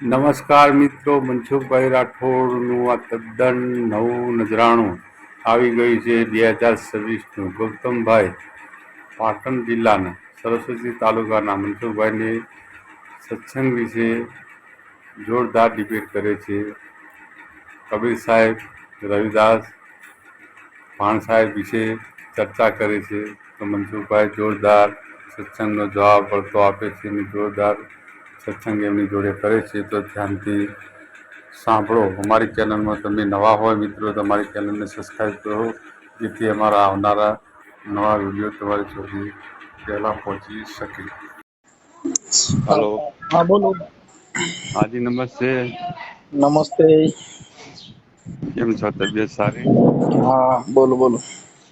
નમસ્કાર મિત્રો, મનસુખભાઈ રાઠોડનું આ તદ્દન નવું નજરાણું આવી ગયું છે 2026નું. ગૌતમભાઈ પાટણ જિલ્લાના સરસ્વતી તાલુકાના મનસુખભાઈની સત્સંગ વિશે જોરદાર ડિબેટ કરે છે. કબીર સાહેબ, રવિદાસ, ભાણ સાહેબ વિશે ચર્ચા કરે છે. તો મનસુખભાઈ જોરદાર સત્સંગનો જવાબ વળતો આપે છે અને જોરદાર સત્સંગ એમની જોડે કરે છે. તો ધ્યાનથી સાંભળો. અમારી ચેનલમાં તમે નવા હોય મિત્રો તો અમારી ચેનલને સબસ્ક્રાઈબ કરો, જેથી અમારા આવનારા નવા વિડીયો તમારી સુધી પહેલાં પહોંચી શકે. હલો. હા બોલો. હાજી નમસ્તે. નમસ્તે. કેમ છો? તબિયત સારી? હા બોલો બોલો.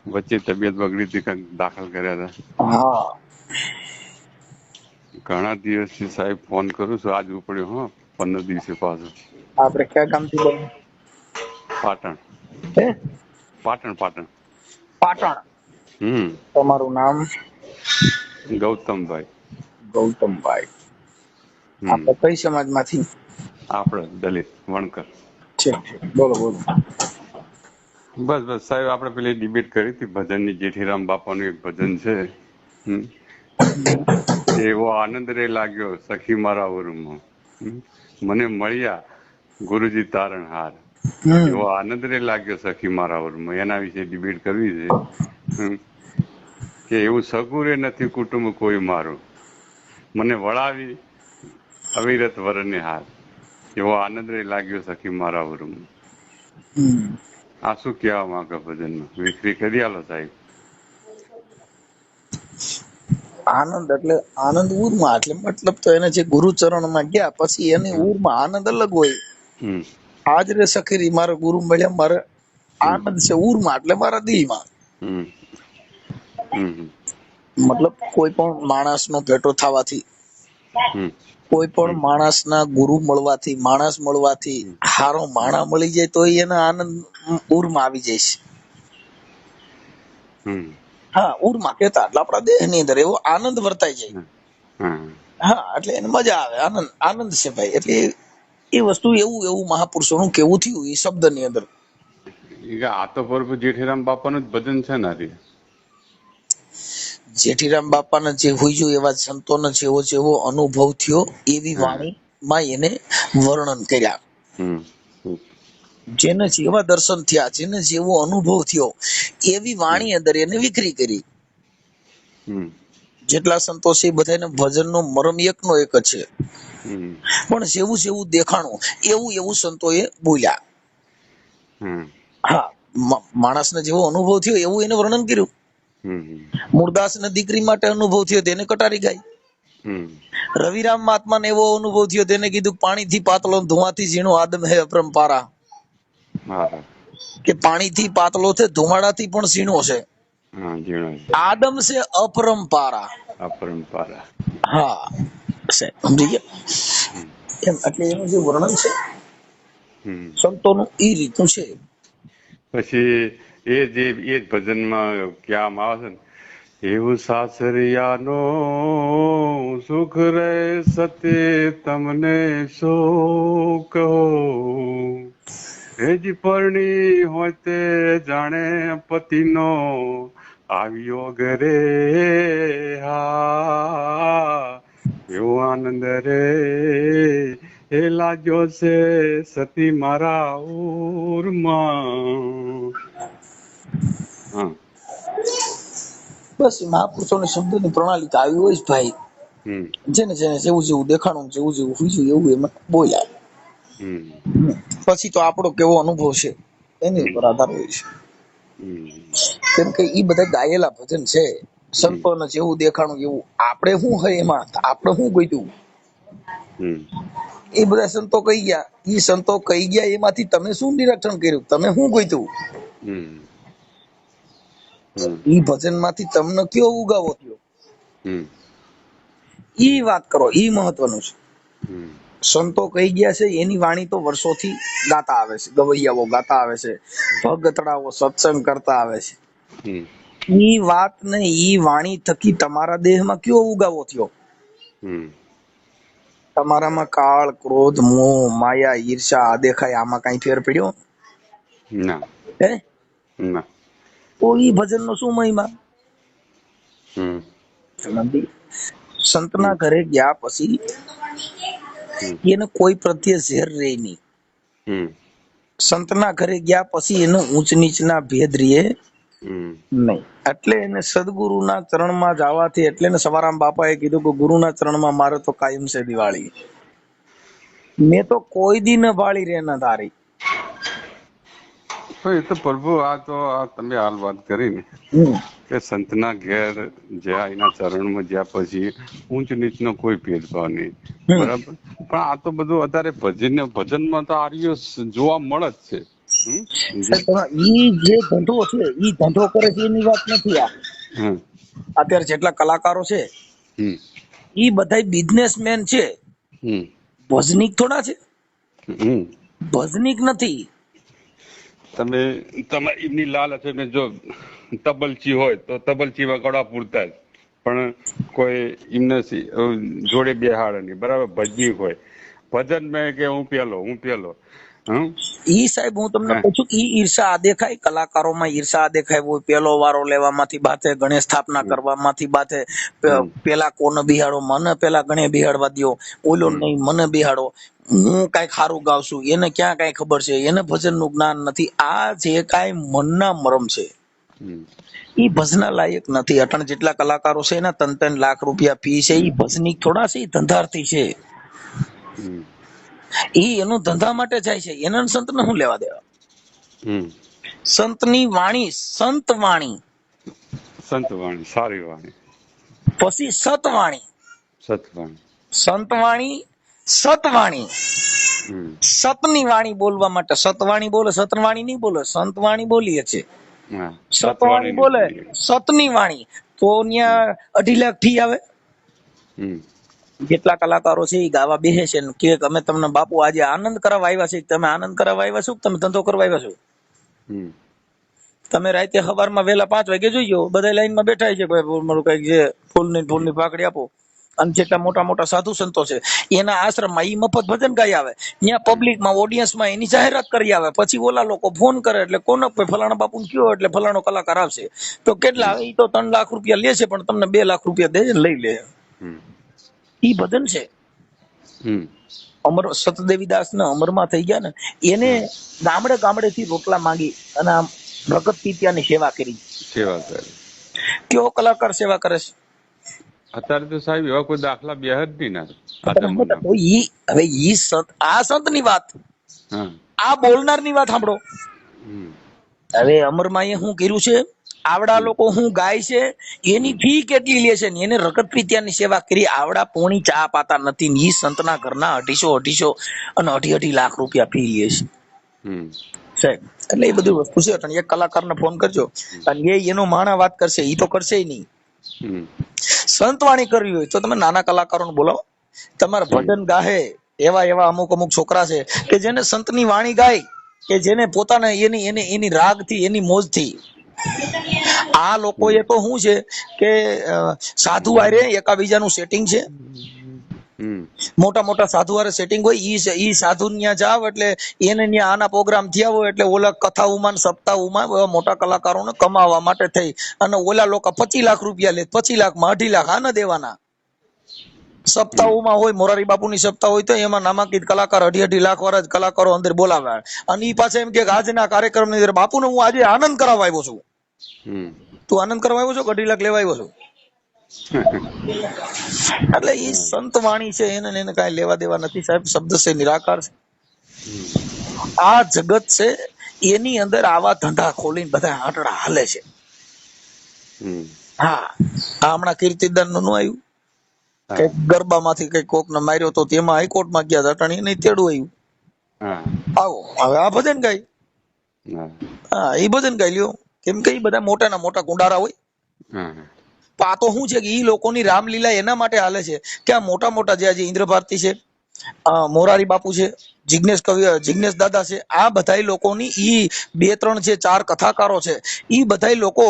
વચ્ચે તબિયત બગડી હતી, કંઈક દાખલ કર્યા હતા. હા ઘણા દિવસથી સાહેબ ફોન કરું છું, આજ ઉપડ્યો. 15 દિવસે પાછો. આપણે કયા ગામથી બોલો? પાટણ. હે? પાટણ પાટણ. પાટણ. તમારું નામ? ગૌતમભાઈ. ગૌતમભાઈ. આપણે કઈ સમાજમાંથી? આપણે દલિત વણકર. છે. બોલો બોલો. બસ બસ સાહેબ, આપણે પેલી ડિબેટ કરી હતી ભજનની. જેઠીરામ બાપાનું એક ભજન છે, એવો આનંદ રે લાગ્યો સખી મારા ઓરમાં, મને મળ્યા ગુરુજી તારણહાર. એવો આનંદ રે લાગ્યો સખી મારા ઓરમાં. એના વિશે ડિબેટ કરવી છે કે એવું સગુરે નથી કુટુંબ કોઈ મારું, મને વળાવી અવિરત વરને હાર. એવો આનંદ રે લાગ્યો સખી મારા ઓરમાં. આ શું કહેવા માંગે ભજનમાં? વિક્રી કરી આલો સાહેબ. આનંદ એટલે આનંદ ઉરમાં, એટલે મતલબ તો એને જે ગુરુચરણમાં ગયા પછી એની ઉરમાં આનંદ અલગ હોય. આજ રે સખીરી મારા ગુરુ મળ્યા, મારે આનંદ છે ઉરમાં એટલે મારા દિલમાં. મતલબ કોઈ પણ માણસનો ભેટો થવાથી, કોઈ પણ માણસના ગુરુ મળવાથી, માણસ મળવાથી, હારો માણા મળી જાય તો એને આનંદ ઉરમાં આવી જાય છે. હા, ઉરમાં કેતા એટલે આપણા દેહ ની અંદર એવો આનંદ વર્તાઈ જાય. હા, એટલે એને મજા આવે, આનંદ આનંદ છે ભાઈ. એટલે એ વસ્તુ એવું મહાપુરુષોનું કેવું થયું એ શબ્દ ની અંદર. આ તો પ્રભુ જેઠીરામ બાપાનું જ ભજન છે ને. જેઠીરામ બાપાના જે હોય એવા સંતોનો જેવો અનુભવ થયો એવી વાણી માં એને વર્ણન કર્યા. જેને જેવા દર્શન થયા, જેને જેવો અનુભવ થયો એવી વાણી અંદર એને વિખરી કરી. જેટલા સંતો છે એ બધાને ભજનનો મરમ એકનો એક જ છે, પણ જેવું દેખાણું એવું સંતોએ બોલ્યા. હા, માણસને જેવો અનુભવ થયો એવું એને વર્ણન કર્યું. મૂળદાસ ને દીકરી માટે અનુભવ થયો તેને કટારી ગાય. રવિરામ મહાત્માને એવો અનુભવ થયો તેને કીધું પાણીથી પાતળો, ધુઆથી ઝીણો, આદમ હે અપરંપારા. કે પાણીથી પાતળો છે, ધુમાડાથી પણ ઝીણો છે, આદમ છે અપરંપારા. હા સમજી ગયા એમ. એટલે એનું જે વર્ણન છે સંતોનું એ રીતનું છે. પછી એ જ ભજનમાં કહેવામાં આવે છે ને, એવું સાસરિયાનો સુખ રે સતે તમને શો કહો, હેજી પરણી હોય તે જાણે પતિનો આવ્યો ઘરે. હા, એવો આનંદ રે એ લાગ્યો છે સતી મારા ઉરમાં. બસ મહાપુરુષોની શબ્દની પ્રણાલી તો આવી હોય જ ભાઈ. જેને જેવું દેખાણું, જેવું હોય એવું એમાં બોલ્યા. પછી તો આપણો કેવો અનુભવ છે એની ઉપર આધાર હોય છે. કેમ કે ઈ બધા ગાયેલા ભજન છે. સંતોને જેવું દેખાણું એવું આપણે શું હોય એમાં, આપણે શું ગોત્યું એ બધા સંતો કહી ગયા. એ સંતો કહી ગયા એમાંથી તમે શું નિરીક્ષણ કર્યું, તમે શું ગોત્યું? ઈ ભજન માંથી તમને કયો ઉગાવો થયો ઈ વાત કરો. ઈ મહત્વનું છે. સંતો કહી ગયા છે એની વાણી તો વર્ષોથી ગાતા આવે છે, ગવૈયાઓ ગાતા આવે છે, ભગતડાઓ સત્સંગ કરતા આવે છે. ઈ વાત ને ઈ વાણી થકી તમારા દેહમાં કયો ઉગાવો થયો તમારામાં કાળ, ક્રોધ, મોહ, માયા, ઈર્ષા, આ દેખાય, આમાં કઈ ફેર પડ્યો? ના હે? ના. તો ઈ ભજન નો શું મહિમા? હમ નથી. સંતના હમ ઘરે ગયા પછી હમ એને કોઈ પ્રત્યે ઝેર રહે નહીં. હમ સંતના ઘરે ગયા પછી એનો ઊંચ નીચના ભેદ રહે હમ નહીં. એટલે એને સદગુરુના ચરણમાં જવાથી, એટલે એને સવારામ બાપાએ કીધું કે ગુરુના ચરણમાં મારે તો કાયમ છે દિવાળી. મેં તો કોઈ દી ન બાળી રે ન તારી. તો એ તો પ્રભુ, આ તો આ તમે હાલ વાત કરી ને હમ. કે સંતના ઘેર જ્યાં એના ચરણમાં જ્યાં પછી ઊંચ નીચનો કોઈ ભેદભાવ નહીં, હમ. બરાબર. પણ આ તો બધું અત્યારે ભજનમાં તો આર્યો જોવા મળે જ છે. સાહેબ, તમે ઈ જે ધંધો છે ઈ ધંધો કરે છે એની વાત નથી આ. હમ અત્યારે જેટલા કલાકારો છે હમ ઈ બધા બિઝનેસમેન છે, હમ ભજનીક થોડા છે. હમ ભજનીક નથી. તમે એમની લાલચ ને જો તબલચી હોય તો તબલચી વગાડવા પૂરતા જ, પણ કોઈ એમને જોડે બેહાડે નહીં, બરાબર. ભજનીક હોય ભજન મેં કે હું પેલો ઈ સાહેબ હું તમને પૂછું કે ઈ ઈર્ષા આ દેખાય કલાકારોમાં? ઈર્ષા આ દેખાય હોય પેલો વારો લેવામાંથી બાતે, ગણેશ સ્થાપના કરવામાંથી બાતે, પેલા કોને બિહાડો, મને પેલા ગણે બિહાડવા દ્યો, ઓલો નહીં મને બિહાડો, હું કઈક સારું ગાવશું, એને ક્યાં કઈ ખબર છે, એને ભજન નું જ્ઞાન નથી. આ જે કઈ મનના મરમ છે ઈ ભજના લાયક નથી. અટણ જેટલા કલાકારો છે એના 3-3 લાખ રૂપિયા ફી છે. ઈ ભજનીક થોડા છે, ઈ ધંધાર્થી છે. ઈ એનું ધંધા માટે જાય છે, એના સંતને શું લેવા દેવા? સંતની વાણી સંત વાણી, સંત વાણી સારી વાણી, પછી સતવાણી. સતવાણી, સંતવાણી, સતવાણી. સતની વાણી બોલવા માટે સતવાણી બોલે, સતવાણી નહીં બોલે, સંતવાણી બોલીએ છે. સતવાણી બોલે, સતની વાણી, તો ત્યાં 2.5 લાખ ફી આવે. જેટલા કલાકારો છે એ ગાવા બેસે છે ને કે અમે તમને બાપુ આજે આનંદ કરાવવા આવ્યા છે. તમે આનંદ કરાવવા આવ્યા છો, તમે ધંધો કરવા આવ્યા છો? તમે રાતે સવારમાં વહેલા 5 વાગે જોઈજો, બધા લાઈનમાં બેઠા છે, મારું કઈક જે ફૂલની પાકડી આપો. અને જેટલા મોટા મોટા સાધુ સંતો છે એના આશ્રમમાં ઈ મફત ભજન ગાઈ આવે, ત્યાં પબ્લિકમાં ઓડિયન્સમાં એની જાહેરાત કરી આવે. પછી ઓલા લોકો ફોન કરે એટલે કોને ફલાણા બાપુ કયો એટલે ફલાણો કલાકાર આવશે. તો કેટલા આવે? ઈ તો 3 લાખ રૂપિયા લે છે, પણ તમને 2 લાખ રૂપિયા દે લઈ લે. ઈ ભજન છે. અમર સતદેવીદાસ ને અમરમાં થઈ ગયા ને, એને ગામડે ગામડે થી રોટલા માંગી અને આમ ભગત પિત્યાની સેવા કરી. કયો કલાકાર સેવા કરે છે અત્યારે? તો સાહેબ એવા કોઈ દાખલા બે જ નહીં ના. હવે ઈ સંત, આ સંત ની વાત, આ બોલનાર ની વાત સાંભળો. હવે અમરમાં એ શું કર્યું છે? આવડા લોકો હું ગાય છે એની ફી કેટલી લે છે ને એને રગત પ્રીત્યાની સેવા કરી. આવડા પોણી ચા પાતા નથી, ઈ સંતના ઘરના 250 અને 2.5 લાખ રૂપિયા ફી લે છે સાહેબ. એટલે એ બધી વસ્તુ છે. એક કલાકારને ફોન કરજો અને એનો માણા વાત કરશે, ઈ તો કરશે નહીં. સંતવાણી કરવી હોય તો તમે નાના કલાકારોને બોલાવો. તમારે ભજન ગાહે એવા અમુક છોકરા છે કે જેને સંતની વાણી ગાય, કે જેને પોતાના એની રાગ થી, એની મોજ થી. આ લોકો એ તો શું છે કે સાધુ આરે એકાબીજાનું સેટિંગ છે. મોટા મોટા સાધુ આરે સેટિંગ હોય. ઈ સાધુ ત્યાં જાવ એટલે એને ત્યાં આના પ્રોગ્રામ થયા હોય એટલે ઓલા કથાઓમાં સપ્તાહોમાં મોટા કલાકારોને કમાવા માટે થઈ અને ઓલા લોકો 25 લાખ રૂપિયા લે. 25 લાખમાં 2.5 લાખ આને દેવાના. સપ્તાહોમાં હોય, મોરારી બાપુની સપ્તાહ હોય તો એમાં નામાંકિત કલાકાર 2.5 લાખ વાળા જ કલાકારો અંદર બોલાવે અને ઈ પાછા એમ કે આજના કાર્યક્રમની અંદર બાપુને હું આજે આનંદ કરાવવા આવ્યો છું. તું આનંદ કરવા આવ્યો છો, 2.5 લાખ લેવા આવ્યો છો? એટલે ઈ સંત વાણી છે, એને કઈ લેવા દેવા નથી સાહેબ. શબ્દ છે નિરાકાર છે. આ જગત છે એની અંદર આવા ધંધા ખોલીને બધા આંટડા હાલે છે. હા, આ હમણાં કીર્તિદાન નું આવ્યું કે ગરબામાંથી કઈ કોક ને માર્યો તો તેમાં હાઈકોર્ટમાં ગયા હતા, અટાણી નહીં તેડું આવ્યું. આવો હવે આ ભજન ગાય. હા, એ ભજન ગાઈ લ્યો. કેમ કે ઈ બધા મોટા ના મોટા કુંડારા હોય. આ તો શું છે કે ઈ લોકોની રામલીલા એના માટે હાલે છે કે આ મોટા મોટા જે ઇન્દ્ર ભારતી છે, મોરારી બાપુ છે, જિગ્નેશ દાદા છે, આ બધા લોકોની ઈ 2, 3 જે 4 કથાકારો છે, ઈ બધા લોકો,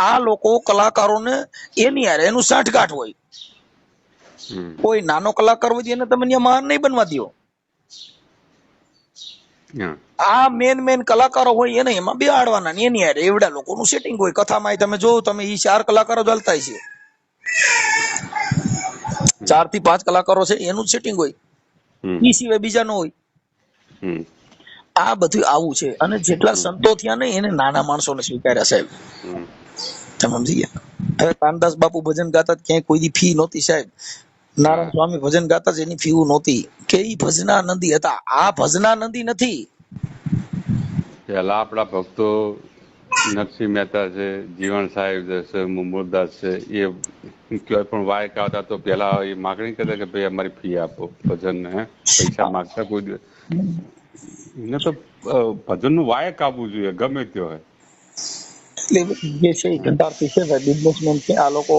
આ લોકો કલાકારોને એની યાર એનું સાંઠગાંઠ હોય. હમ. કોઈ નાનો કલાકાર હોય એને તમે ત્યાં મહાન નહીં બનવા દો. હા. આ મેન કલાકારો હોય એને એમાં બેહાડવાના ને એની હારે એવડા લોકોનું સેટિંગ હોય. કથામાં તમે જોવો તમે ઈ 4 કલાકારો જ હાલતા છે, 4 થી 5 કલાકારો છે એનું જ સેટિંગ હોય, હમ. ઈ સિવાય બીજા નો હોય. હમ. આ બધું આવું છે. અને જેટલા હમ. સંતો થયા ને એને નાના માણસોને સ્વીકાર્યા સાહેબ. હમ. તમે સમજી ગયા? હવે કાનદાસ બાપુ ભજન ગાતા ક્યાંય કોઈ ફી નહોતી સાહેબ. નારાયણ હા. સ્વામી ભજન ગાતા જ એની ફી નહોતી કે ઈ ભજનાનંદી હતા. આ ભજનાનંદી નથી. પેલા આપણા ભક્તો નરસિંહ મહેતા છે, જીવણ સાહેબ છે, મુમુરદાસ છે, એ કોઈ પણ વાયક આવતા તો પેલા એ માગણી કરતા કે ભાઈ અમારી ફી આપો ભજન ને. પૈસા માગતા કોઈ દિવસ એને તો ભજનનું વાયક આપવું જોઈએ ગમે તે હોય. એટલે જે છે એ ગદ્દારથી છે ભાઈ, બિઝનેસમેન છે આ લોકો.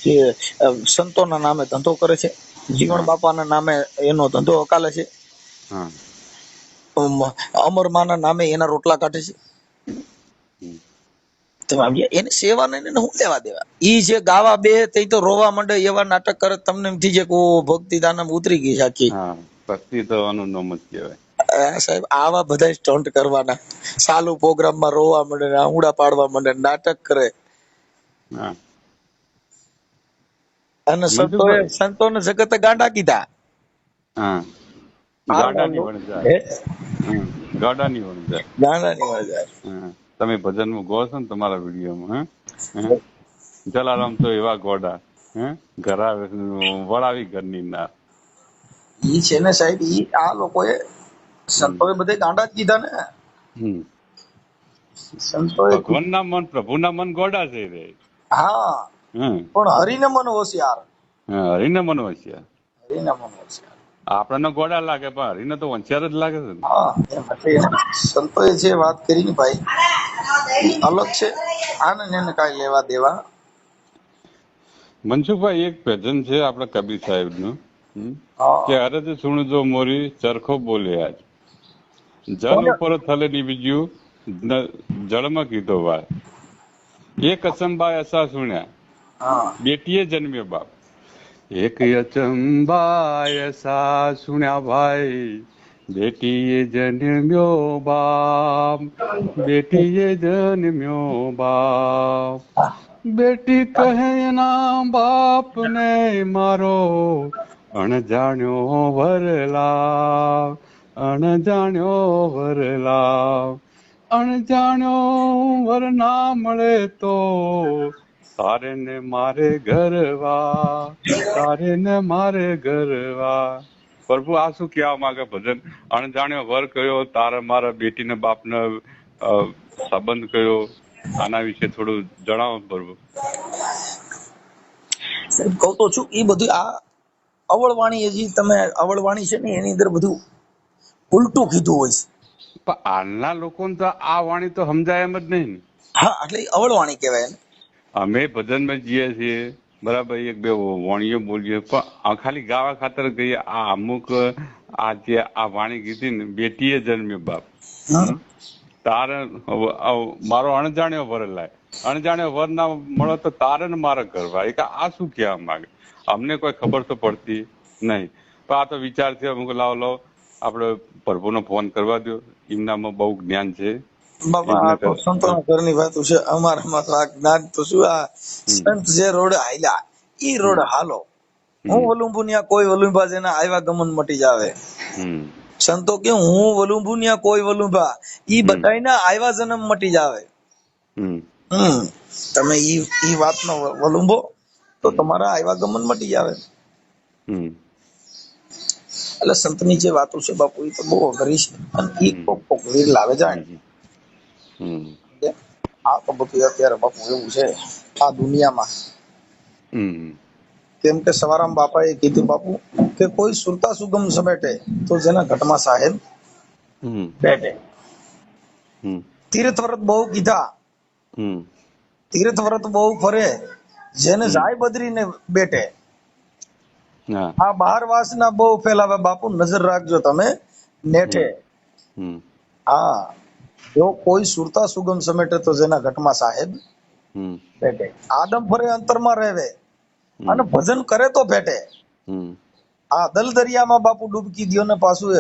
જે સંતોના નામે ધંધો કરે છે, જીવણ હા. બાપાના નામે એનો ધંધો અકાલે છે, હા. અમરમાના નામે એના રોટલા કાઢે છે. હમ. તમે સમજ્યા? એને સેવાને એને શું લેવા દેવા? ઈ જે ગાવા બે તે તો રોવા માંડે એવા નાટક કરે, તમને એમ થઈ જાય કે ઓ ભક્તિ દાનમ ઉતરી ગઈ છે આખી. હા, ભક્તિ થવાનું નામ જ કહેવાય. સાહેબ આવા બધા સ્ટન્ટ કરવાના, ચાલુ પ્રોગ્રામમાં રોવા માંડે, આંગળા પાડવા માંડે, નાટક કરે. હા. અને મનસુખભાઈ. સંતોને જગતે ગાંડા કીધા. હા. હારવાર ગાડાની લોકો વણઝાર. હા. ગાડાની વણઝાર. ગાંડાની મજા. હા. તમે ભજનમાં ગો છો ને તમારા વિડીયોમાં, હે? જલારામ તો એવા ગોડા, હે? ઘરા વળાવી ઘરની ના. ઈ છે ને સાહેબ, ઈ આ લોકોએ હમ. સંતોએ બધે ગાંડા જ કીધા ને. હમ. સંતોએ ભગવાનના મન, પ્રભુના મન ગોડા છે રે. હા, હમ. પણ હરિને મન હોશિયાર. હા, હરીને મન હોશિયાર. હરિને મન હોશિયાર. આપણને ગોડા લાગે પણ હરીને તો હોશિયાર જ લાગે છે ને. હા, એમ એટલે સંતોએ જે વાત કરી ને ભાઈ ઈ અલગ છે. આને ને એને કાંઈ લેવા દેવા. મનસુખભાઈ એક ભજન છે આપણા કબીર સાહેબનું, હા. કે અરજ સુણજો મોરી ચરખો બોલે આજ, જલ કોને? ઉપર થલે બીજ્યું જળમાં કીધો વાર, એક અસંબા એસા સુણ્યા હા. બેટીએ જન્મ્યો બાપ, એક અચંબા એસા સુણ્યા ભાઈ, બેટીએ જન્મ્યો બાપ, બેટીએ જન્મ્યો બાપ, બેટી કહે એના બાપ ને મારો અણજાણ્યો વરલાવ, અણજાણ્યો વરલાવ, અણજાણ્યો વર ના મળે તો તારે ને મારે ગરવા, તારે ને મારે ગરવા. પ્રભુ આ શું કહેવા માંગે ભજન? અણજાણ્યો વર કયો, તારા મારા બેટીને બાપને સંબંધ કયો, આના વિશે થોડું જણાવો પ્રભુ. સાહેબ કહું તો છું, એ બધું આ અવળવાણી હજી તમે અવળવાણી છે ને એની અંદર બધું ઉલટું કીધું હોય છે. પણ હાલના લોકોને તો આ વાણી તો સમજાય એમ જ નહીં ને. હા, એટલે ઈ અવળવાણી કહેવાય એને. અમે ભજનમાં જઈએ છીએ, બરાબર, એક બે વાણીઓ બોલીએ, પણ ખાલી ગાવા ખાતર કહીએ આ અમુક આ જે આ વાણી કીધી ને, બેટીએ જન્મ્યો બાપ, હા. તારે મારો અણજાણ્યો વર લાય, અણજાણ્યો વર ના મળો તો તારે ને મારે કરવા. એ આ શું કહેવા માંગે? અમને કોઈ ખબર તો પડતી નહીં. પણ આ તો વિચાર છે, અમુક લાવો આપણે પ્રભુનો ફોન કરવા દો, એમનામાં બહુ જ્ઞાન છે. બાપા એમને આ તો સંતોના ઘરની વાતો છે. અમારામાં તો આ જ્ઞાન તો શું, આ સંત જે રોડ હાલ્યા ઈ રોડ હાલો. હું વલુંભુનિયા કોઈ વલુંભા જેના આવ્યા ગમન મટી જાવે. સંતો કે હું વલુંભુનિયા કોઈ વલુંભા ઈ બધાયના આવ્યા જન્મ મટી જાવે. તમે ઈ વાતનો વલુંભો તો તમારા આવ્યા ગમન મટી જાવે. એટલે સંતની જે વાતો છે બાપુ એ તો બહુ અઘરી છે, અને ઈ કોક વીર લાવે જાય. આ તો બધું અત્યારે બાપુ એવું છે આ દુનિયામાં. કેમ કે સવારામ બાપાએ કીધું બાપુ કે કોઈ સુરતા સુગમ સમેટે તો જેના ઘટમાં સાહેબ બેઠે. તીર્થ વ્રત બહુ કીધા, તીર્થ વ્રત બહુ ફરે જેને જાય બદરીને બેઠે. આ બહાર વાસના બહુ ફેલાવે બાપુ, નજર રાખજો તમે નેઠે. હા, જો કોઈ સુરતા સુગમ સમેટે તો જેના ઘટમાં સાહેબ બેઠે. આદમ ફરે અંતરમાં રહેવે, અને ભજન કરે તો ભેટે. આ દલ દરિયામાં બાપુ ડૂબકી દ્યો ને પાછું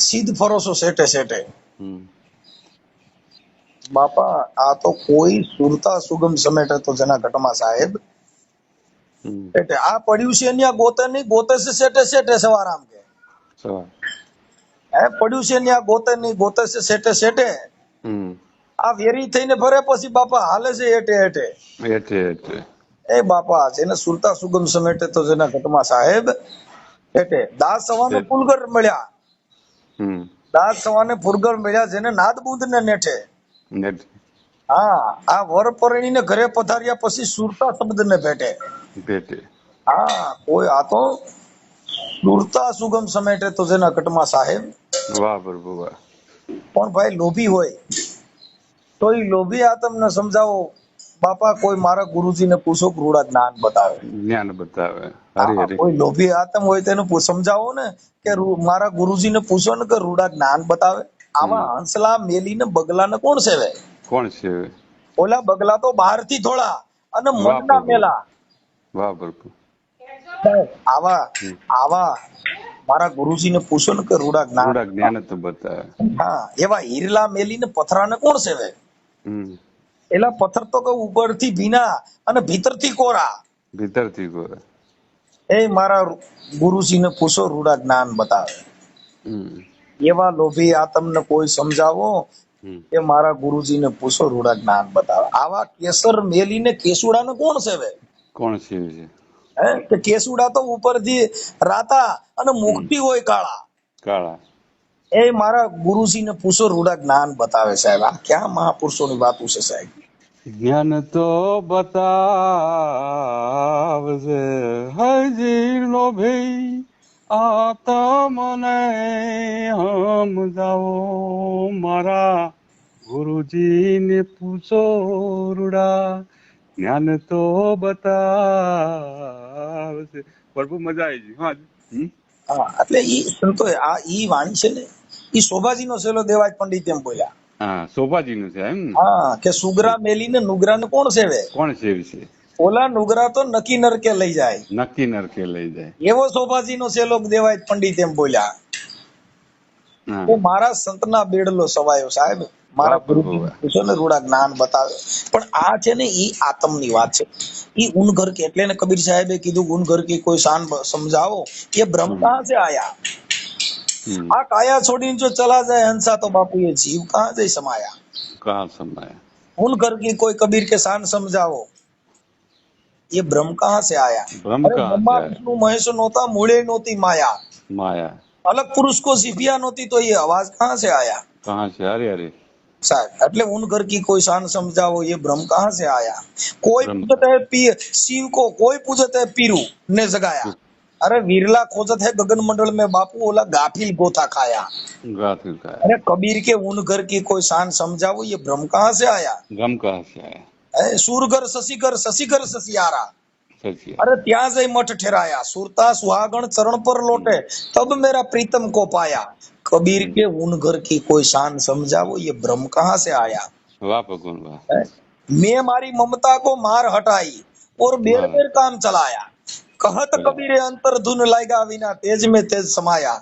સીધ ફરોસો સેટે સેટે. બાપા આ તો કોઈ સુરતા સુગમ સમેટે તો જેના ઘટમાં સાહેબ એટલે આ પડ્યું છે ત્યાં ગોતે નહીં, ગોતે છે સેટે સેટે સવારામ કે હે પડ્યું છે ત્યાં ગોતે નહીં, ગોતે છે સેટે સેટે. આ વેરી થઈને ભરે પછી બાપા હાલે છે એટે એટે. એ બાપા જેને સુરતા સુગમ સમેટે તો જેના ઘટમાં સાહેબ એટલે દાસ સવાને ફૂલગર મળ્યા, દાસ સવાને ફૂલગર મળ્યા જેને નાદ બુંદ ને નેઠે. હા આ વર પરણી ને ઘરે પધાર્યા પછી સુરતા શબ્દ ને ભેટે. હા કોઈ આ તો સુરતા સુગમ સમેટે તો જેના ઘટમાં સાહેબ. વાહ પ્રભુ વાહ. પણ ભાઈ લોભી હોય તો એ લોભી આ તમને સમજાવો બાપા. કોઈ મારા ગુરુજીને પૂછો રૂડા જ્ઞાન બતાવે, જ્ઞાન બતાવે. કોઈ લોભી આતમ હોય તેને સમજાવો ને કે મારા ગુરુજીને પૂછો ને કે રૂડા જ્ઞાન બતાવે. આવા હંસલા મેલી ને બગલા ને કોણ સેવે? કોણ છે? ઓલા બગલા તો બહાર થી થોડા અને મનના મેલા. વાહ પ્રભુ. આવા આવા મારા ગુરુજીને પૂછો ને કે રૂડા જ્ઞાન તો બતાવે. હા એવા હીરલા મેલી ને પથરા ને કોણ સેવે? એલા પથ્થર તો ઉપરથી ભીના અને ભીતરથી કોરા. એ મારા ગુરુજીને પૂછો રૂડા જ્ઞાન બતાવે. એવા લોભી આ તમને કોઈ સમજાવો કે મારા ગુરુજીને પૂછો રૂડા જ્ઞાન બતાવે. આવા કેસર મેલીને કેસુડા ને કોણ સેવે? કોણ સેવે છે? હે કે કેસુડા તો ઉપરથી રાતા અને મુખથી હોય કાળા. એ મારા ગુરુજીને પૂછો રૂડા જ્ઞાન બતાવે સાહેબ. આ ક્યાં મહાપુરુષોની વાતો છે સાહેબ? જ્ઞાન તો બતાવજે હજી લોભી આ તમને સમજાવો મારા ગુરુજીને પૂછો રૂડા જ્ઞાન તો બતાવજે. પ્રભુ મજા આવી ગઈ. હા એટલે ઈ સંતો આ ઈ વાણી છે ને ઈ શોભાજીનો સેલો દેવાજ પંડિત એમ બોલ્યા. હા શોભાજીનું છે એમ. હા કે સુગરા મેલીને નુગરાને કોણ સેવે? કોણ સેવે છે? ઓલા નુગરા તો નકી નરકે લઈ જાય. એવો શોભાજીનો સેલો દેવાજ પંડિત એમ બોલ્યા. તો મારા સંતના બેડલો સવાયો સાહેબ. મારા ગુરુજી પૂછો ને રૂડા જ્ઞાન બતાવે. પણ આ છે ને ઈ આત્મની વાત છે. ઈ ઉન ઘર કે એટલે ને કબીર સાહેબે કીધું ઉન ઘર કી કોઈ શાન સમજાવો. ये ब्रह्म कहाँ से आया? आ काया छोड़ीने जो चला जाए हंसा तो बापू ये जीव कहाँ से समाया? उन घर की कोई कबीर के शान समझाओ. ये ब्रह्म कहाँ से आया? ब्रह्मा विष्णु महेश नोता मूळे नोती माया. अलग पुरुष को सिफिया नोती तो ये आवाज कहाँ से आया? अरे साहब એટલે उन घर की कोई शान समझाओ. ये ब्रह्म कहाँ से आया? कोई पूछता है शिव को, कोई पूछता है पीरू ने जगाया. अरे विरला खोजत है गगन मंडल में बापू ओला गाफिल गोथा खाया. अरे कबीर के उन घर की कोई शान समझाओ. ये ब्रह्म कहाँ से आया? सूरगर शशिगर शशियारा. अरे ત્યાં જઈ મઠ ठहराया. सुरता सुहागण चरण पर लौटे तब मेरा प्रीतम को पाया. कबीर के उन घर की कोई शान समझाओ. ये ब्रह्म कहाँ से आया? वाह भगवान वाह. मैं मारी ममता को मार हटाई और बेर बेर काम चलाया. कहत कबीरे अंतर धुन लाएगा विना तेज में तेज समाया.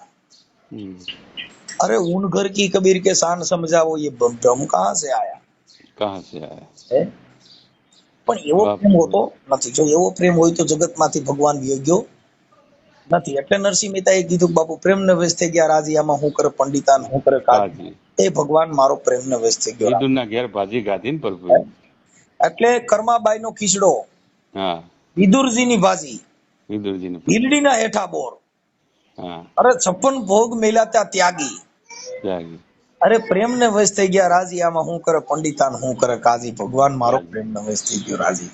अरे उन घर की कबीर के शान समझाओ. ये ब्रह्म कहाँ से आया? પણ એવો પ્રેમ હોતો નથી. જો એવો પ્રેમ હોય તો જગતમાંથી ભગવાન વિયોગ્યો નથી. એટલે નરસિંહ મહેતાએ કીધું બાપુ પ્રેમને વેશ થઈ ગયા રાજીયામાં હું કરે પંડિતાન હું કરે કાજી. એ ભગવાન મારો પ્રેમને વેશ થઈ ગયો. વિદુરના ઘેર ભાજી ગાધી ને પ્રભુ. એટલે કર્માબાઈનો ખીચડો, વિદુરજીની ભાજી, ભીલડીના હેઠા બોર. અરે 56 ભોગ મેલ્યા ત્યાં ત્યાગી. અરે પ્રેમ ને વશ થઈ ગયા રાજી આમાં હું કરે પંડિતાન હું કરે કાજી. ભગવાન મારો પ્રેમ ને વશ થઈ ગયો રાજી.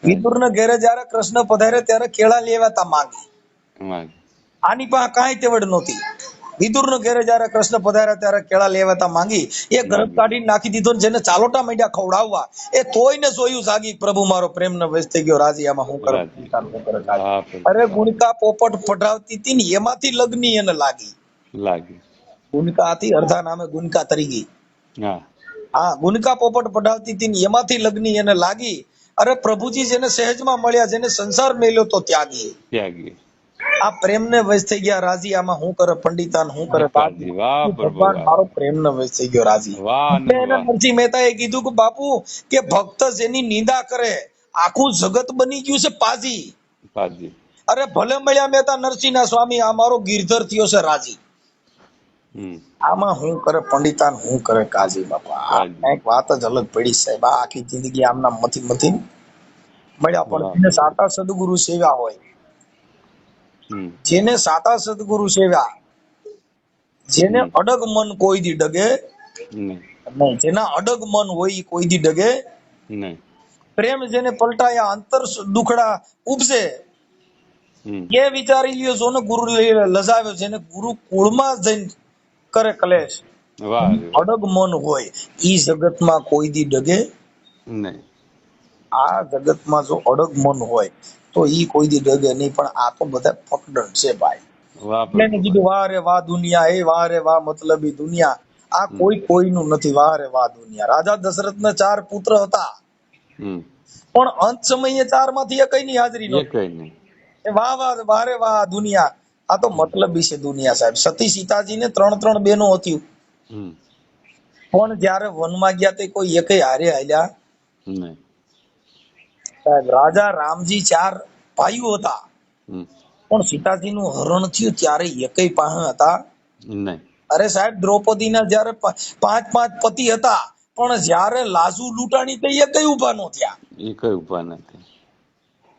વિદુર ને ઘેરે જયારે કૃષ્ણ પધારે ત્યારે કેળા લેવાતા માંગી. આની પાસે કાંઈ તેવડ નહોતી. વિદુર ને ઘેરે જયારે કૃષ્ણ પધાર્યા ત્યારે કેળા લેવાતા માંગી. એ ગરબ કાઢી નાખી દીધો. જેને ચાલોટા માંડ્યા ખવડાવવા એ તોય ને જોયું જાગી. પ્રભુ મારો પ્રેમ ને વશ થઈ ગયો રાજી આમાં હું કરે પંડિતાન હું કરે કાજી. અરે ગુણકા પોપટ પઢાવતી હતી ને એમાંથી લગ્ની એને લાગી. ગુનકા હતી અર્ધા નામે ગુનકા તરી ગઈ. હા ગુનકા પોપટ પઢાવતી હતી એમાંથી લગ્ની એને લાગી. અરે પ્રભુજી જેને સહેજમાં મળ્યા, જેને સંસાર મેલ્યો તો ત્યાગી, ત્યાગી. આ પ્રેમને વશ થઈ ગયા રાજી. આમાં હું કરે પંડિતાન, હું કરે તાજી. વાહ પ્રભુ, ભગવાન વાહ મારો પ્રેમને વશ થઈ ગયો રાજી. વાહ એટલે આનંદ, એને વાહ. નરસિંહ મહેતાએ કીધું કે બાપુ કે ભક્ત જેની નિંદા કરે આખું જગત બની ગયું છે પાજી. પાજી. અરે ભલે મળ્યા મહેતા નરસિંહના સ્વામી, આ મારો ગિરધર થયો છે રાજી. હમ. આમાં હું કરે પંડિતાન, હું કરે કાજી. બાપા આ કાજી. કઈક વાત જ અલગ પડી સાહેબ. આ આખી જિંદગી આમના મથી મળ્યા. પણ વાહ જેને પ્રભુ. સાતા સદગુરુ સેવ્યા હોય, હમ. જેને સાતા સદગુરુ સેવ્યા, જેને હમ. અડગ મન કોઈ દી ડગે નહીં. નહીં, જેના અડગ મન હોય ઈ કોઈ દી ડગે નહીં. પ્રેમ જેને પલટાયા અંતર દુખડા ઉપસે, હમ. એ વિચારી લ્યો જોને ગુરુ લજાવ્યો, જેને ગુરુ કુળમાં જઈને કરે કલેશ, વાહ રે વાહ. અડગ મન હોય ઈ જગતમાં કોઈ દી ડગે. નહીં. આ જગતમાં જો અડગ મન હોય તો ઈ કોઈ દી ડગે નહીં. પણ આ તો બધા ફકડન છે ભાઈ. વાહ એટલે એને પ્રભુ, વાહ. કીધું વાહ રે વાહ દુનિયા, એ વાહ રે વાહ મતલબી દુનિયા. આ હમ. કોઈ કોઈનું નથી, વાહ રે વાહ દુનિયા. રાજા દશરથના 4 પુત્ર હતા, હમ. પણ અંત સમયે 4 માંથી એકયની હાજરી એ નહોતી. કઈ નહીં. એ વાહ વાહ વાહ રે વાહ દુનિયા. આ તો હમ. મતલબી છે દુનિયા સાહેબ. સતી સીતાજીને 3 બહેનો હતી, હમ. પણ જ્યારે વનમાં ગયા તે કોઈ એકય હારે હાલ્યા નહીં. સાહેબ. રાજા રામજી 4 ભાઈઓ હતા, હમ. પણ સીતાજીનું હરણ થયું ત્યારે એકય પાસે હતા નહીં. અરે સાહેબ, દ્રૌપદીના જ્યારે 5 પતિ હતા, પણ જ્યારે લાજુ લૂંટાણી થઈ એકય ઉભા નો થયા એ કઈ ઉભા નથી.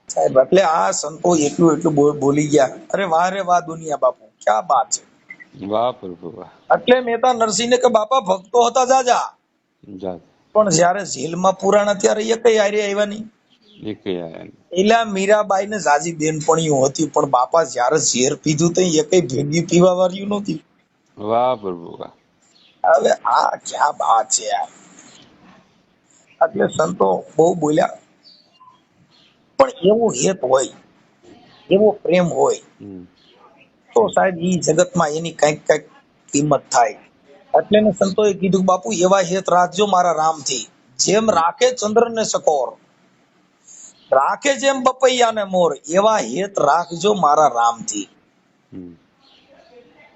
સાહેબ. એટલે આ સંતો એટલું એટલું બોલી ગયા. અરે વાહ રે વાહ દુનિયા બાપુ, ક્યાં બાત છે. વાહ પ્રભુ, વાહ. એટલે મહેતા નરસિંહને કે બાપા ભક્તો હતા જાજા, જા. પણ જ્યારે જેલમાં પુરાણા ત્યારે એકય હારે આવ્યા નહીં. એ કઈ આયા નહીં. એલા મીરાબાઈ ને જાજી બેનપણીઓ હતી, પણ બાપા જ્યારે ઝેર પીધું તો એકય ભેગી પીવા વાળ્યું નહોતી. વાહ પ્રભુ, વાહ. હવે આ ક્યાં બાત છે યાર. એટલે સંતો બહુ બોલ્યા, પણ એવો હેત હોય, એવો પ્રેમ હોય હમ. તો સાહેબ ઈ જગતમાં એની કઈક કઈક કિંમત થાય. એટલે ને સંતોએ કીધું બાપુ એવા હેત રાખજો મારા રામથી, જેમ રાખે ચંદ્ર ને સકોર, રાખે જેમ બપૈયા ને મોર, એવા હેત રાખજો મારા રામથી. હમ.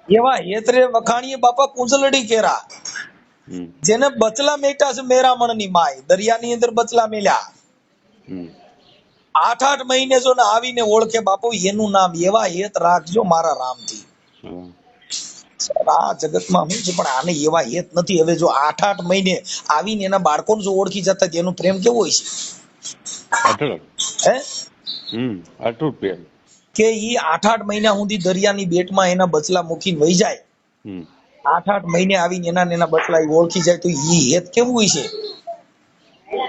એવા હેત રે વખાણીએ બાપા કુંજલડી કેરા, હમ. જેને બચલા મેટા છે મેરામણ ની માય, દરિયાની અંદર બચલા મેલ્યા, હમ. 8 મહિને જો ને આવીને ઓળખે બાપુ એનું નામ. એવા હેત રાખજો મારા રામથી. હા. આ જગતમાં શું છે, પણ આને એવા હેત નથી. હવે જો 8 મહિને આવીને એના બાળકોને જો ઓળખી જતા, એનો પ્રેમ કેવો હોય અઢળક. છે, હે? હમ. અટૂટ પ્રેમ. કે ઈ 8 મહિના સુધી દરિયાની બેટમાં એના બચલા મૂકીને વહી જાય, હમ. 8 મહિને આવીને એના બચલા ઈ ઓળખી જાય, તો ઈ હેત કેવું હોય છે.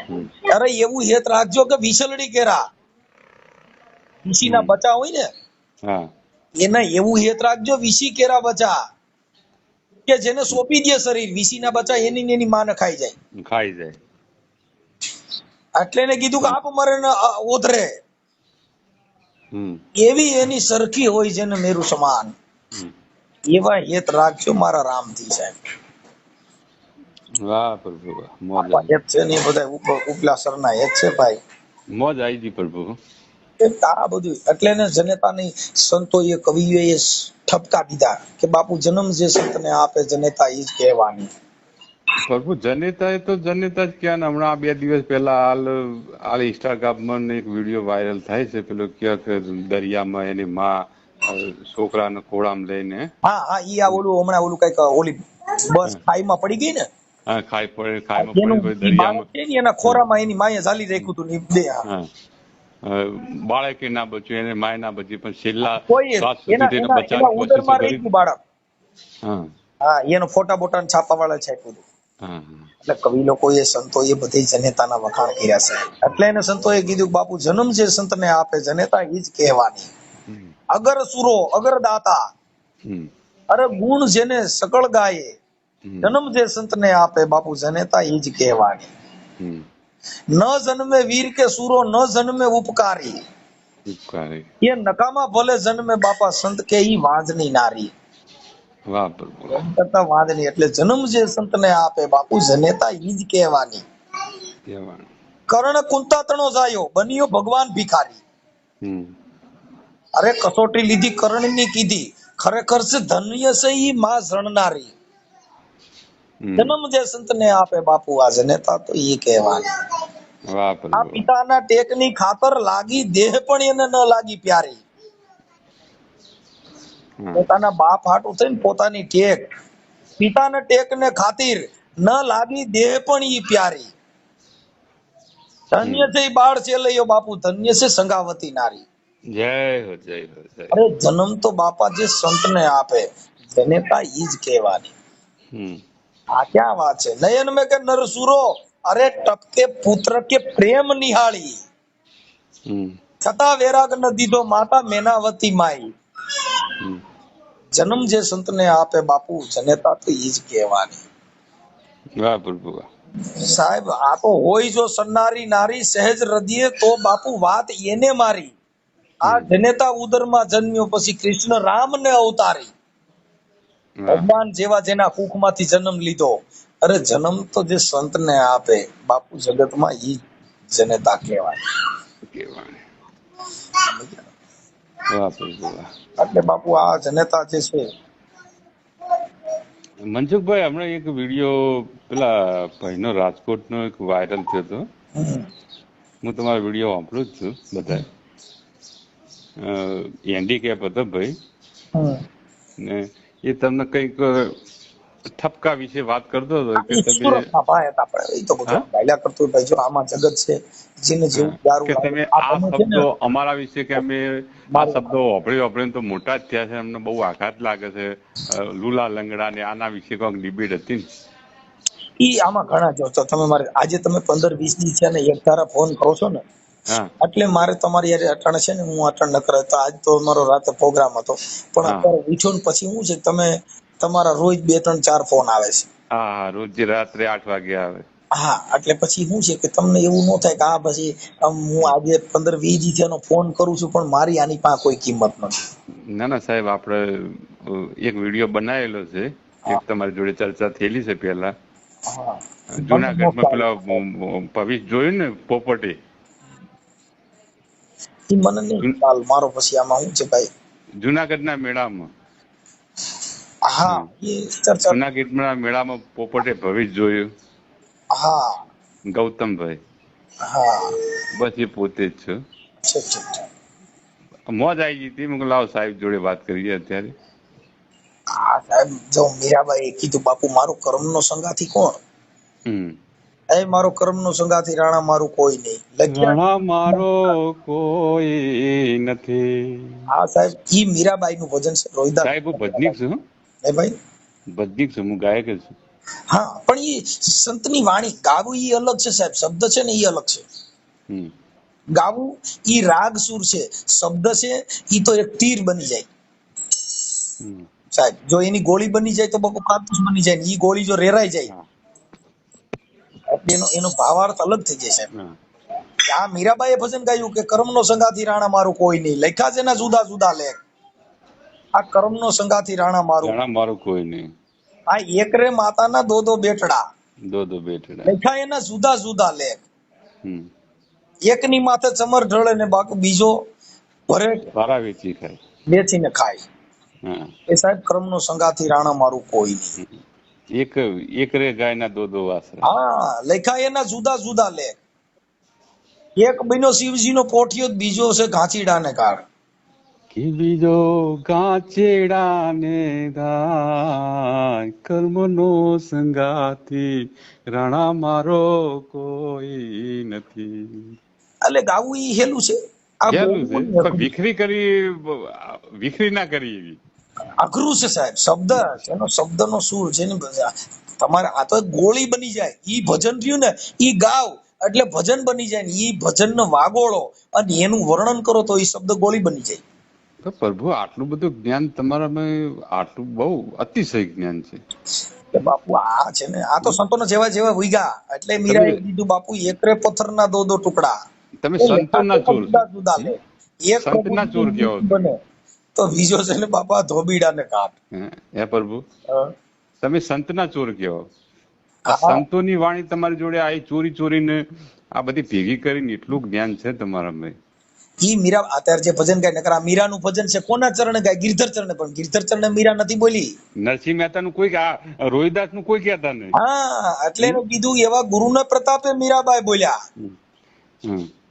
હમ. અરે એવું હેત રાખજો કે વિસલડી કેરા, વિસીના હમ. બચા હોય ને હા. એના એવું હેત રાખજો, વિસી કેરા બચા, કે જેને સોંપી દે શરીર. વિસીના બચા એની ને એની માને ખાઈ જાય. ખાઈ જાય. એટલે એને કીધું કે આપ મરે ને ઓધરે, હમ. એવી એની સરખી હોય જેને મેરુ સમાન. હમ. એવા હેત રાખજો મારા રામથી સાહેબ. વાહ પ્રભુ, વાહ. મોજ આવા આવી. હેત છે ને એ બધા ઉપલા સરના હેત છે ભાઈ. મોજ આવી ગઈ પ્રભુ. આ બધું એટલે ને જનેતાની સંતોએ કવિઓએ ઠપકા દીધા કે બાપુ જન્મ જે સંતને આપે જનેતા ઈ જ કહેવાની. પ્રભુ જનેતા એ તો જનેતા જ ક્યાં ને. હમણાં 2 દિવસ પહેલા હાલ ઇન્સ્ટાગ્રામમાં એક વિડીયો વાયરલ થાય છે, પેલો ક્યાંક દરિયામાં એની માં છોકરાને ખોળામાં લઈને. હા હા, ઈ આ ઓલું હમણાં ઓલું કઈક ઓલી બસ ખાઈમાં પડી ગઈ ને, હા, ખાઈમાં એનું પડી ઈ બાળક દરિયામાં. છે ને એના ખોરામાં એની માએ ઝાલી રાખ્યું હતું ને ઈ બે હા. બાળકે ના બચ્યું, એને માય ના બચી, પણ છેલ્લા કોઈ શ્વાસ સુધી એના તેને એના એના બચાવવાની કોશિશ ઉદરમાં રહી કરી. ગયું બાળક. હા. હા, એનો ફોટા બોટા છાપા વાળા છાપ્યું હતું. હા. એટલે કવિ લોકોએ સંતોએ બધી જનેતાના વખાણ કર્યા છે. એટલે એને સંતોએ કીધું બાપુ જન્મ જે સંતને આપે જનેતા ઈ જ કહેવાની. હમ. અગર સુરો અગર દાતા, હમ. અરે ગુણ જેને સકળ ગાયે, હમ. જન્મ જે સંતને આપે બાપુ જનેતા ઈ જ કહેવાની. હમ. ન જન્મે વીર કે સુરો, ન જન્મે ઉપકારી, ઉપકારી. એ નકામા ભલે જન્મે બાપા સંત કે ઈ વાંજની નારી. વાહ પ્રભુ, વાહ. એમ કરતા વાંજની. એટલે જન્મ જે સંતને આપે બાપુ જનેતા ઈ જ કહેવાની. કહેવાનું. કર્ણ કુંતાતણો જાયો, બન્યો ભગવાન ભિખારી. હમ અરે કસોટી લીધી કર્ણની કીધી, ખરેખર છે ધન્ય છે ઈ માં જણનારી. હમ જન્મ જે સંતને આપે બાપુ આ જનેતા તો ઈ કહેવાની. વાહ આ પ્રભુ પિતાના ટેકની ખાતર લાગી દેહ પણ એને ન લાગી પ્યારી. હા પોતાના બાપ હાટું થઈને પોતાની ટેક, પિતાના ટેકને ખાतिर ન લાગી દેહ પણ ઈ પ્યારી. ધન્ય છે ઈ બાળ ચેલૈયો બાપુ, ધન્ય છે સંગાવતી નારી. જય હો જય હો જય અરે જન્મ તો બાપા જે સંતને આપે, જનેતા ઈ જ કહેવાની. હમ આ ક્યાં વાત છે? નયન મેં કે નરસુરો, અરે ટપકે પુત્ર કે પ્રેમ નિહાળી. હમ છતાં વૈરાગ ન દીધો માતા મેનાવતી માઈ. હમ જન્મ જે સંતને આપે બાપુ, જનેતા તો ઈ જ કહેવાની. વાહ પ્રભુ વાહ સાહેબ આ તો હોય જો સન્નારી નારી સહેજ હૃદયે તો બાપુ વાત એને મારી. આ હમ જનેતા ઉદરમાં જન્મ્યો પછી કૃષ્ણ રામ ને અવતારી. વાહ ભગવાન જેવા જેના કુખમાંથી જન્મ લીધો. અરે જન્મ તો જે સંતને આપે બાપુ, જગતમાં ઈ જનેતા કહેવાય. કેવાય વાહ પ્રભુ વાહ એટલે બાપુ આ જનેતા જે છે. મનસુખભાઈ હમણાં એક વિડીયો પેલા ભાઈનો રાજકોટનો એક વાયરલ થયો હતો. હમ, હું તમારો વિડીયો વાપરું જ છું બધા. હેન્ડીકેપ હતો ભાઈ હમ. ને એ તમને કંઈક ઠપકા વિશે વાત કરતો હતો આ કે ઈ તમે સુરતના ભાઈ હતા, આપણે ઈ તો બધું હા ગાયલા કરતું હોય ભાઈ. જો આમાં જગત છે, જેને જેવું હા દારૂ કે લાગે તમે આ આ તમે છે ને શબ્દો અમારા વિશે કે અમે આ મારું શબ્દો વાપરીને તો મોટા જ થયા છે, અમને બહુ આઘાત લાગે છે. લુલા લંગડા ને આના વિશે કોઈક ડિબેટ હતી ને. ઈ આમાં ઘણા જો તો તમે મારે આજે તમે 15-20 દી છે ને એક ધારા ફોન કરો છો ને, હા એટલે મારે તમારી યારે અટાણે છે ને, હું અટાણ ન કરે તો આજ તો મારો રાતે પ્રોગ્રામ હતો, પણ હા અત્યારે ઉઠ્યો ને પછી શું છે તમે તમારા રોજ 2-3-4 ફોન આવે છે. હા હા રોજ રાત્રે 8 વાગે આવે. હા એટલે પછી શું છે કે તમને એવું ન થાય કે આ પછી હું આજે 15-20 દી થયાનો ફોન કરું છું પણ મારી આની પાસે કોઈ કિંમત નથી. ના ના સાહેબ આપણે એક વિડીયો બનાવેલો છે, એક હા તમારી જોડે ચર્ચા થયેલી છે પહેલા હા મને નો જુનાગઢમાં ખ્યાલ પેલા છે. ભવિષ જોયું ને પોપટી ઈ મને નહીં ખ્યાલ મારો. પછી આમાં શું છે ભાઈ? જુનાગઢના મેળામાં હા હમ. એ ચર્ચા. જુનાગઢના મેળામાં પોપટે ભવિષ જોયું. હા ગૌતમભાઈ હા બસ એ પોતે જ છે. ઠીક ઠીક ઠીક. મોજ આવી ગઈ હતી. મેં લાવ સાહેબ જોડે વાત કરીએ અત્યારે. હા સાહેબ જો મીરાબાઈ કીધું બાપુ મારો કર્મનો સંગાથી કોણ? હમ એ મારો કર્મનો સંગાથી રાણા મારું કોઈ નહીં. રાણા મારો લખ્યા. કોઈ નથી. હા સાહેબ ઈ મીરાબાઈ નું ભજન છે, રોહિદાસ. સાહેબ હું ભજનીક છું હો. એ ભાઈ ભજનીક છું, હું ગાયક જ છું. હા પણ ઈ સંતની વાણી ગાવું ઈ અલગ છે સાહેબ, શબ્દ છે ને ઈ અલગ છે. હમ ગાવું ઈ રાગ સુર છે, શબ્દ છે ઈ તો એક તીર બની જાય હમ સાહેબ. જો એની ગોળી બની જાય તો બાપુ કારતૂસ બની જાય ને ઈ ગોળી જો રેરાઈ જાય હા એટલે એનો ભાવાર્થ અલગ થઈ જાય સાહેબ. હા આ મીરાબાઈએ ભજન ગાયું કે કર્મનો સંગાથી રાણા મારું કોઈ નહીં. લખ્યા છે ને જુદા જુદા લેખ. આ કર્મનો સંગાથી રાણા મારું. રાણા મારો કોઈ નહીં. આ એકરે માતાના દો બેટડા. દો બેઠડા. લખ્યા એના જુદા જુદા લેખ. હમ એકની માથે ચમર ઢળે ને બાકી બીજો ભરે સારા વેચી ખાય. બેચીને ખાય. હા એ સાહેબ કર્મનો સંગાથી રાણા મારું કોઈ નહીં. એક એક રે ગાયના દો વાસરા. હા લખ્યા એના જુદા જુદા લેખ. એક બન્યો શિવજીનો પોઠિયો, બીજો છે ઘાંચીડાને કાળ. કે બીજો કાચેડા ને ગાય કર્મનો સંગાથી રાણા મારો કોઈ નથી. એટલે ગાવું ઈ હેલું છે. આ હેલું છે બોલવું ઈ પણ અઘરું. વિખરી ના કરી એવી. અઘરું છે સાહેબ. શબ્દ જેનો શબ્દનો સૂર જેની તમારે આ તો ગોળી બની જાય. ઈ ભજન રહ્યું ને ઈ ગાવ એટલે ભજન બની જાય ને ઈ ભજનનો વાગોળો અને એનું વર્ણન કરો તો ઈ શબ્દ ગોળી બની જાય. તો પ્રભુ આટલું બધું જ્ઞાન તમારામાં, આટલું બહુ અતિશય જ્ઞાન છે. કે બાપુ આ છે ને આ તો સંતોનો જેવા જેવા ઉઈગા એટલે તમે મીરાએ કીધું બાપુ એકરે પથ્થરના દો ટુકડા. તમે એ લેખા સંતોના તેમાં ચોર છો. જુદા જુદા લે. એક સંતના ચોર પ્રભુજીની કેવો મૂર્તિ તમે. બને તો બીજો છે ને બાપા ધોબીડાને કાઢ. હે પ્રભુ તમે સંતના ચોર કહેવો. આ હા સંતોની વાણી તમારી જોડે આવી ચોરીને આ બધી ભેગી કરીને એટલું જ્ઞાન છે તમારા મેં. ઈ મીરા અત્યારે જે ભજન ગાય નકર આ મીરાનું ભજન છે કોના ચરણે ગાય? ગિરધર ચરણે. પણ ગિરધર ચરણે મીરા નથી બોલી. નરસિંહ મહેતા નું કોઈ, આ રોહિદાસ નું કોઈ કહેતા નહીં. હા, એટલે એને કીધું એવા ગુરુના પ્રતાપે મીરાબાઈ બોલ્યા,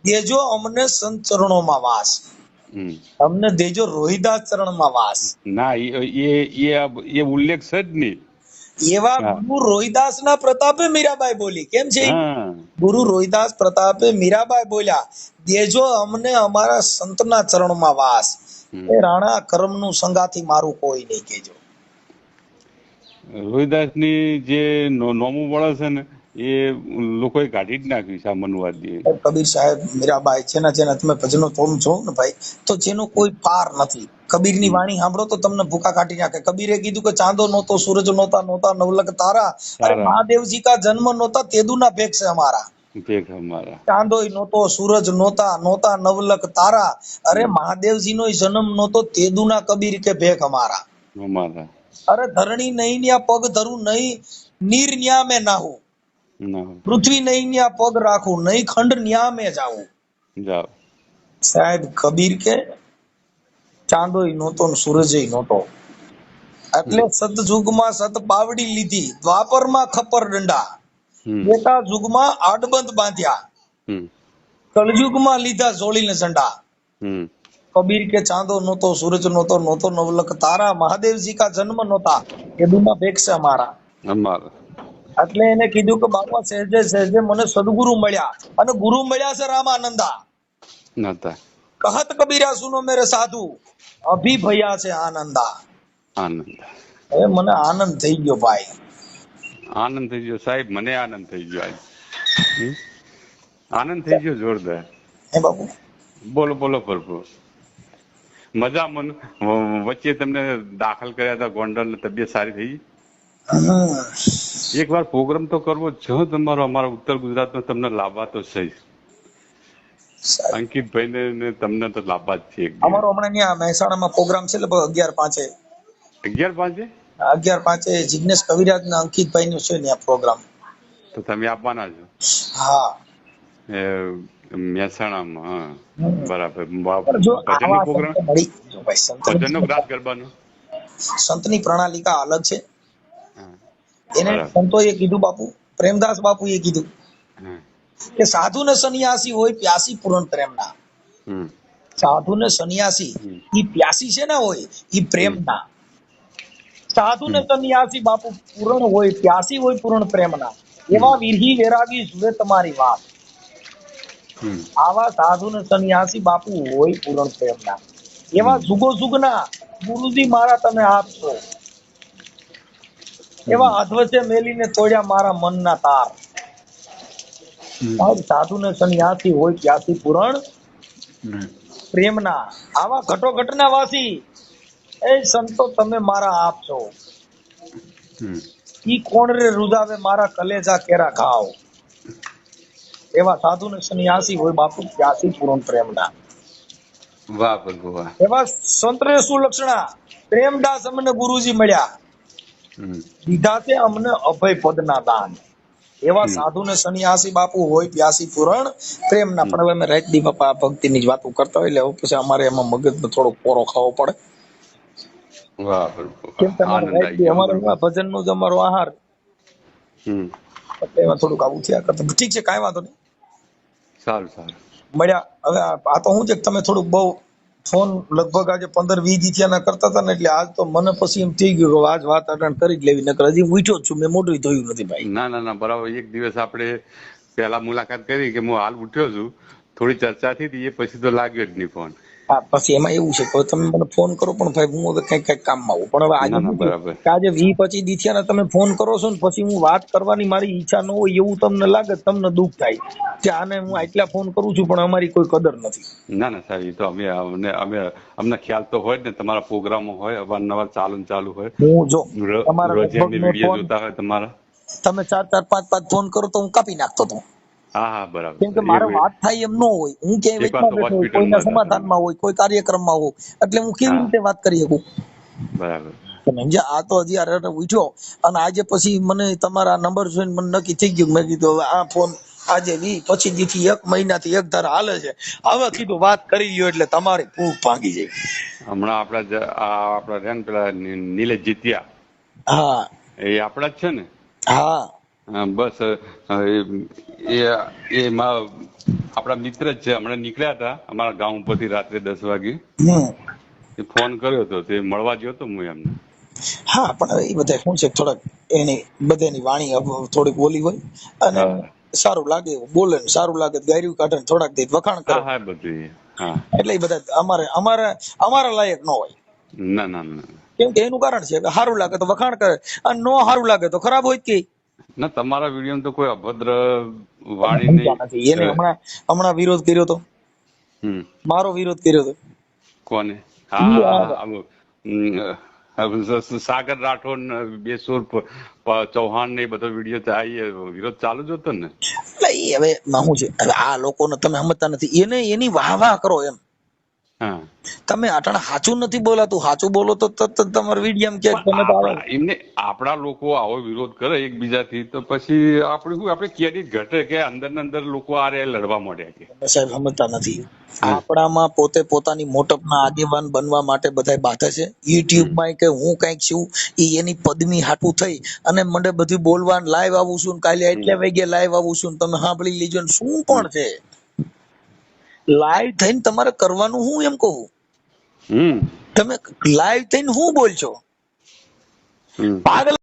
દેજો અમને સંત ચરણોમાં વાસ, અમને દેજો રોહિદાસ ચરણમાં વાસ. ના, એ ઉલ્લેખ છે જ નહીં. એવા ગુરુ રોહિદાસ ના પ્રતાપે મીરાબાઈ બોલી. કેમ છે? ગુરુ રોહિદાસ પ્રતાપે મીરાબાઈ બોલ્યા, દેજો અમને અમારા સંતના ચરણમાં વાસ. એ રાણા કર્મનું સંગાથી મારું કોઈ નહીં કેજો. રોહિદાસ ની જે નોમું વળે છે ને એ લોકોએ કાઢી જ નાખ્યું છે આ મનુવાદી. કબીર સાહેબ મીરાબાઈ જેના તમે ભજનો જો ને ભાઈ, તો જેનો કોઈ પાર નથી. કબીરની વાણી સાંભળો તો તમને ભૂખા કાઢી નાખે. કબીરે કીધું કે ચાંદો નહોતો, સૂરજ નહોતા, નહોતા નવલખ તારા, અરે મહાદેવજી કા જન્મ નહોતા, તેદુના ભેખ છે અમારા. ચાંદો નહોતો, સૂરજ નહોતા, નહોતા નવલખ તારા, અરે મહાદેવજી નો જન્મ નહોતો, તેદુના કબીર કે ભેખ અમારા. અરે ધરણી નહીં ન્યા પગ ધરું, નહીં નીર ન્યા મેં નાહું, પૃથ્વી નહીં ન્યા પગ રાખું, નહીં ખંડ ન્યા મેં જાઉં. સાહેબ કબીર કે ચાંદોય નહોતો ને સૂરજય નહોતો, એટલે સતયુગમાં સત બાવડી લીધી, દ્વાપરમાં ખપર દંડા, ત્રેતા યુગમાં આડબંધ બાંધ્યા, કળયુગમાં લીધા જોડીને ઝંડા. કબીર કે ચાંદો નહોતો, સૂરજ નહોતો, નહોતો નવલખ તારા, મહાદેવજી કા જન્મ નહોતા, એ દુના ભેખ છે અમારા. એટલે એને કીધું કે બાપા સહેજે સહેજે મને સદગુરુ મળ્યા, અને ગુરુ મળ્યા છે રામાનંદા. કહત કબીરા સુનો મેરે સાધુ, અભિભયા છે આનંદા. હવે મને આનંદ થઈ ગયો ભાઈ, આનંદ થઈ ગયો સાહેબ, મને આનંદ થઈ ગયો. આનંદ થઈ ગયો જોરદાર. હે બાપુ બોલો બોલો પ્રભુ. મજા વચ્ચે તમને દાખલ કર્યા હતા ગોંડલ, તબિયત સારી થઈ? એક વાર પ્રોગ્રામ તો કરવો છે તમારો, અમારા ઉત્તર ગુજરાતમાં તમને લાવવા તો છે. અંકિતભાઈ ને તમને તો લાવવા જ છે. અમારો હમણાં ત્યાં મહેસાણામાં પ્રોગ્રામ છે, લગભગ 11/5. 11/5 જિગ્નેશ કવિરાજ ને અંકિતભાઈ નો છે ત્યાં પ્રોગ્રામ. તો તમે આવવાના છો? હા, મહેસાણામાં. બરાબર. ભજનનો રાસ ગરબાનો સંતની પ્રણાલિકા અલગ છે. એને સંતોએ કીધું, બાપુ પ્રેમદાસ બાપુ એ કીધું કે સાધુ ને સન્યાસી હોય પ્યાસી પૂરણ પ્રેમના. સાધુ ને સન્યાસી ઈ પ્યાસી છે ને હોય ઈ પ્રેમના. સાધુ ને સન્યાસી બાપુ પૂરણ હોય, પ્યાસી હોય પૂરણ પ્રેમના. એવા વિરહી વેરાગી જુએ તમારી વાત. આવા સાધુ ને સન્યાસી બાપુ હોય પૂરણ પ્રેમના. એવા જુગો જુગના ગુરુજી મારા તમે આપશો. એવા અધવચે મેલીને તોડ્યા મારા મનના તાર. સાધુ ને સન્યાસી હોય પ્યાસી પૂરણ પ્રેમના. આવા ઘટો ઘટના વાસી એ સંતો તમે મારા આપશો. ઈ કોણ રે રૂજાવે મારા કલેજા કેરા ઘાવ. એવા સાધુ ને સન્યાસી હોય બાપુ પ્યાસી પૂરણ પ્રેમના. વાહ ભગવાન. એવા સંતરે સુલક્ષણા પ્રેમદાસ અમને ગુરુજી મળ્યા, દીધા છે અમને અભય પદના દાન. એવા સાધુ ને સન્યાસી બાપુ હોય પ્યાસી પૂરણ પ્રેમના. પણ હવે અમે રાત દી બાપા ભક્તિની જ વાતો કરતા હોય, એટલે હવે પછી અમારે એમાં મગજમાં થોડો પોરો ખાવો પડે. કેમ અમારે ભજન નું જ અમારો આહાર, એટલે એમાં થોડુંક આવું થયા કરતું. ઠીક છે, કાંઈ વાંધો નહીં. સારું સારું મળ્યા. હવે આ તો હું છે કે તમે થોડુંક બહુ ફોન લગભગ આજે 15-20 દી થયા કરતા હતા ને, એટલે આજ તો મને પછી એમ થઈ ગયું કે આજ વાત અટણ કરી જ લેવી, નકર હજી ઉઠ્યો જ છું, મેં મોઢું ધોયું નથી ભાઈ. ના બરાબર. એક દિવસ આપણે પહેલા મુલાકાત કરી કે હું હાલ ઉઠ્યો છું, થોડી ચર્ચા થઈ, એ પછી તો લાગ્યો જ નહીં ફોન. હા, પછી એમાં એવું છે કે તમે મને ફોન કરો પણ ભાઈ હું હવે કઈક કામમાં આવું. પણ હવે આજે 20-25 દી થયા તમે ફોન કરો છો ને પછી હું વાત કરવાની મારી ઈચ્છા ન હોય એવું તમને લાગે, તમને દુઃખ થાય કે આને હું આટલા ફોન કરું છું પણ અમારી કોઈ કદર નથી. ના સાહેબ, એ તો અમને ખ્યાલ તો હોય ને, તમારા પ્રોગ્રામો હોય અવારનવાર ચાલુ હોય. હું જો તમારા વિડીયો જોતા હોય તમારા, તમે 4-4, 5-5 ફોન કરો તો હું કાપી નાખતો હતો. હા બરાબર. કેમ કે મારે વાત થાય એમ ન હોય, હું ક્યાંય વચમાં બેઠો હોય, કોઈના સમાધાનમાં હોય, કોઈ કાર્યક્રમમાં હોય, એટલે હું કેવી રીતે વાત કરી શકું? બરાબર. આ તો હજી ઉઠ્યો અને આજે પછી મને તમારા નંબર જોઈને મને નક્કી થઈ ગયું, મેં કીધું હવે આ ફોન આજે પછી દીથી 1 મહિનાથી એક ધારા હાલે છે. હવે કીધું વાત કરી લ્યો એટલે તમારી ભૂખ ભાંગી જાય. હમણાં આપડા છે ને પેલા નીલેશ જીત્યા, હા એ આપડા જ છે ને? હા હા, બસ એ આપડા મિત્ર જ છે. હમણાં નીકળ્યા હતા અમારા ગામ ઉપરથી રાત્રે 10 વાગે. એ ફોન કર્યો હતો, તે મળવા ગયો હતો હું એમને. હા પણ એ બધા શું છે થોડાક એની બધાની વાણી થોડીક બોલી હોય અને હા સારું લાગે એવું બોલે ને સારું લાગે તો ગાયરું કાઢે ને થોડાક દી વખાણ કરે, હા હા બધું હા. એટલે એ બધા અમારા લાયક ન હોય. ના ના ના કેમ કે એનું કારણ છે કે સારું લાગે તો વખાણ કરે અને નો સારું લાગે તો ખરાબ હોય કે ના, તમારા વિડીયો તો કોઈ અભદ્ર તમે વાણી નહીં. સમજ્યા નથી. એને હમણાં વિરોધ કર્યો તો, મારો વિરોધ કર્યો તો. કોને? હા સાગર રાઠોડ ને બેસુર ચૌહાણ ને બધો વિડીયો વિરોધ ચાલુ જ હતો ને. એટલે એ હવે શું છે, હવે આ લોકોને તમે સમજતા નથી. એની વાહ વાહ કરો એમ. હા, તમે અટાણે સાચું નથી બોલાતું, સાચું બોલો તો તમારા વિડીયો ક્યાંક તમે તો આવે. આપણા લોકો આવો વિરોધ કરે એકબીજાથી તો પછી આપણે ક્રેડિટ ઘટે કે અંદર ને અંદર લોકો આ રે લડવા માંડ્યા કે. તમે સાહેબ સમજતા નથી. આપણામાં પોતે પોતાની મોટપના આગેવાન બનવા માટે બધા બાધે છે. યુટ્યુબ માં કે હું કઈક છું એની પદવી હાટું થઈ અને મને બધું બોલવાનું લાઈવ આવું છું ને કાલે એટલા વાગે લાઈવ આવું છું ને તમે સાંભળી લીજો ને શું પણ છે લાઈવ થઈને તમારે કરવાનું હું એમ કહું. તમે લાઈવ થઈને હું બોલશો પાગલ.